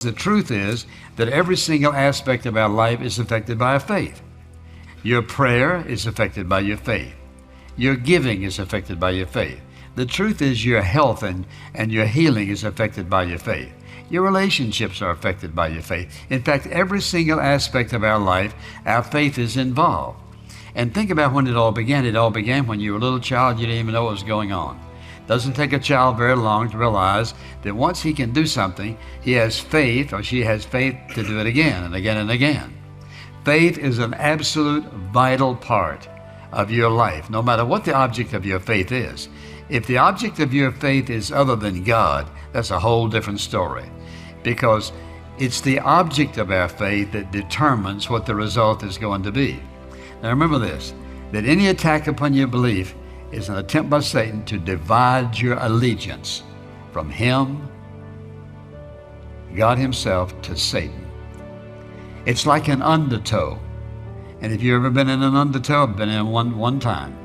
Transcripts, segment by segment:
The truth is that every single aspect of our life is affected by our faith. Your prayer is affected by your faith. Your giving is affected by your faith. The truth is your health and your healing is affected by your faith. Your relationships are affected by your faith. In fact, every single aspect of our life, our faith is involved. And think about when it all began. It all began when you were a little child. You didn't even know what was going on. Doesn't take a child very long to realize that once he can do something, he has faith, or she has faith to do it again and again and again. Faith is an absolute vital part of your life, no matter what the object of your faith is. If the object of your faith is other than God, that's a whole different story, because it's the object of our faith that determines what the result is going to be. Now remember this, that any attack upon your belief is an attempt by Satan to divide your allegiance from him, God himself, to Satan. It's like an undertow. And if you've ever been in an undertow, I've been in one time.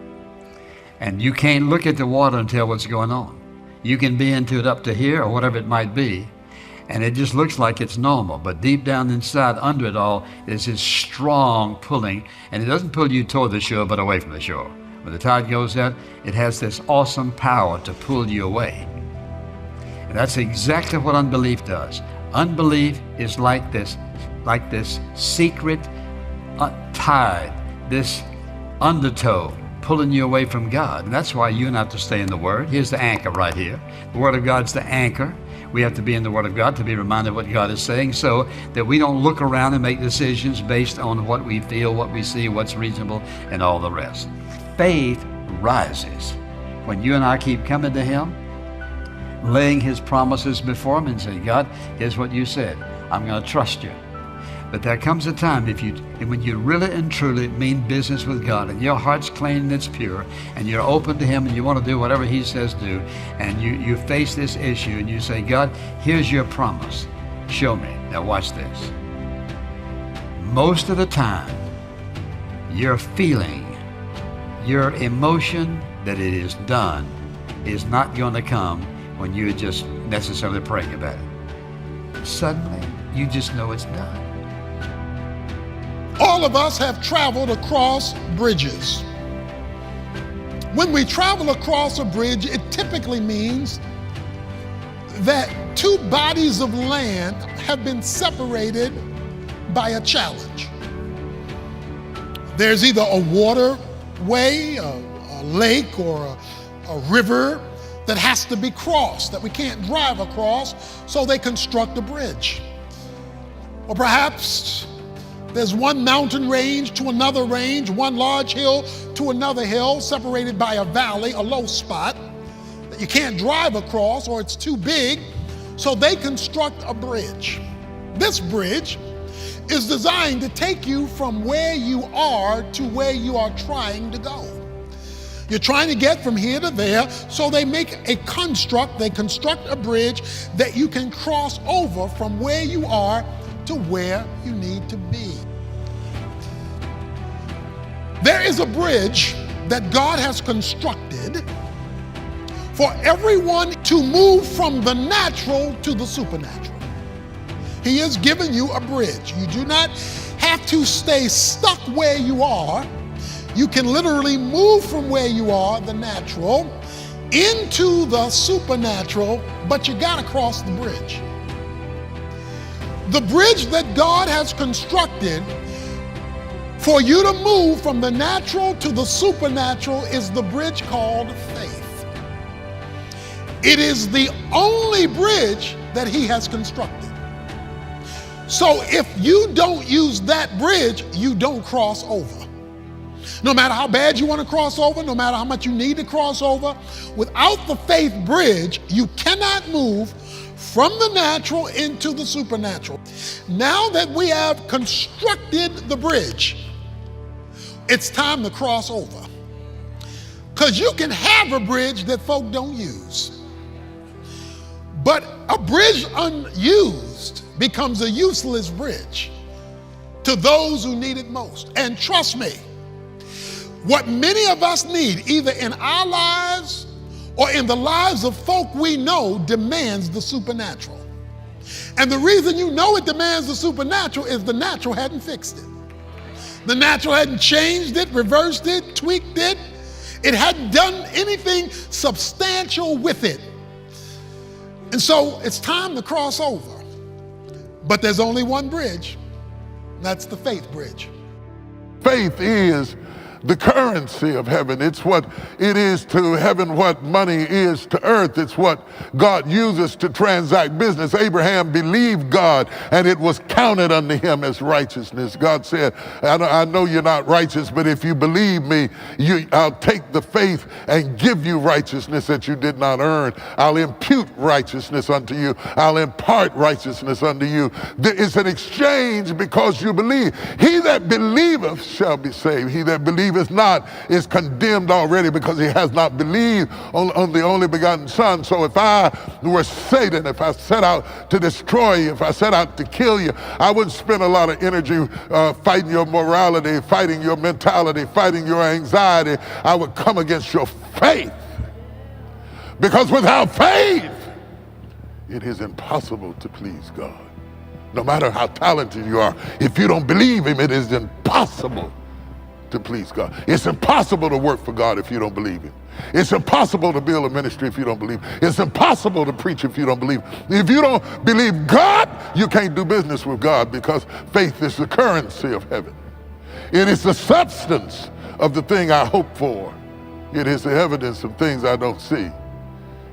And you can't look at the water and tell what's going on. You can be into it up to here or whatever it might be, and it just looks like it's normal. But deep down inside, under it all, is this strong pulling, and it doesn't pull you toward the shore, but away from the shore. When the tide goes out, it has this awesome power to pull you away. And that's exactly what unbelief does. Unbelief is like this secret tide, this undertow pulling you away from God. And that's why you and I have to stay in the Word. Here's the anchor right here. The Word of God's the anchor. We have to be in the Word of God to be reminded of what God is saying, so that we don't look around and make decisions based on what we feel, what we see, what's reasonable, and all the rest. Faith rises when you and I keep coming to Him, laying His promises before Him and saying, God, here's what you said. I'm going to trust you. But there comes a time when you really and truly mean business with God, and your heart's clean and it's pure, and you're open to Him and you want to do whatever He says do, and you face this issue and you say, God, here's your promise. Show me. Now watch this. Most of the time, your feeling, your emotion that it is done is not going to come when you're just necessarily praying about it. Suddenly, you just know it's done. All of us have traveled across bridges. When we travel across a bridge, it typically means that two bodies of land have been separated by a challenge. There's either a waterway, a lake, or a river that has to be crossed, that we can't drive across, so they construct a bridge. Or perhaps there's one mountain range to another range, one large hill to another hill, separated by a valley, a low spot that you can't drive across, or it's too big, so they construct a bridge. This bridge is designed to take you from where you are to where you are trying to go. You're trying to get from here to there, so they construct a bridge that you can cross over from where you are to where you need to be. There is a bridge that God has constructed for everyone to move from the natural to the supernatural. He has given you a bridge. You do not have to stay stuck where you are. You can literally move from where you are, the natural, into the supernatural, but you gotta cross the bridge. The bridge that God has constructed for you to move from the natural to the supernatural is the bridge called faith. It is the only bridge that He has constructed. So if you don't use that bridge, you don't cross over. No matter how bad you want to cross over, no matter how much you need to cross over, without the faith bridge, you cannot move from the natural into the supernatural. Now that we have constructed the bridge, it's time to cross over. Because you can have a bridge that folk don't use. But a bridge unused becomes a useless bridge to those who need it most. And trust me, what many of us need, either in our lives or in the lives of folk we know, demands the supernatural. And the reason you know it demands the supernatural is the natural hadn't fixed it. The natural hadn't changed it, reversed it, tweaked it. It hadn't done anything substantial with it. And so it's time to cross over. But there's only one bridge. That's the faith bridge. Faith is the currency of heaven. It's what it is to heaven, what money is to earth. It's what God uses to transact business. Abraham believed God, and it was counted unto him as righteousness. God said, I know you're not righteous, but if you believe me, I'll take the faith and give you righteousness that you did not earn. I'll impute righteousness unto you. I'll impart righteousness unto you. It's an exchange because you believe. He that believeth shall be saved. He that believeth not is condemned already because he has not believed on the only begotten Son. So if I were Satan, if I set out to destroy you, if I set out to kill you, I wouldn't spend a lot of energy fighting your morality, fighting your mentality, fighting your anxiety. I would come against your faith. Because without faith, it is impossible to please God. No matter how talented you are, if you don't believe him, it is impossible to please God. It's impossible to work for God if you don't believe him. It's impossible to build a ministry if you don't believe. It's impossible to preach if you don't believe. If you don't believe God, you can't do business with God, because faith is the currency of heaven. It is the substance of the thing I hope for. It is the evidence of things I don't see.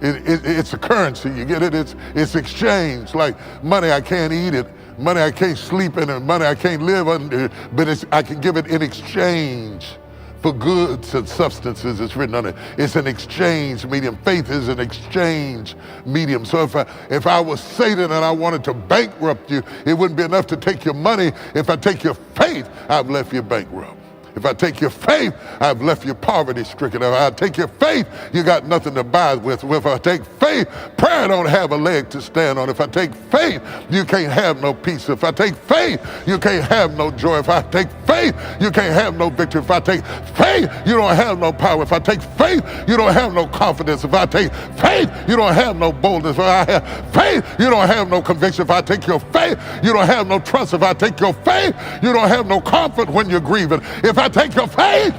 It's a currency, you get it? It's exchange. Like money, I can't eat it. Money I can't sleep in, and money I can't live under, but I can give it in exchange for goods and substances. It's written on it. It's an exchange medium. Faith is an exchange medium. So if I was Satan and I wanted to bankrupt you, it wouldn't be enough to take your money. If I take your faith, I've left you bankrupt. If I take your faith, I've left you poverty-stricken. If I take your faith, you got nothing to buy with. If I take faith, prayer don't have a leg to stand on. If I take faith, you can't have no peace. If I take faith, you can't have no joy. If I take faith, you can't have no victory. If I take faith, you don't have no power. If I take faith, you don't have no confidence. If I take faith, you don't have no boldness. If I have faith, you don't have no conviction. If I take your faith, you don't have no trust. If I take your faith, you don't have no comfort when you're grieving. If I take your faith,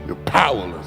you're powerless.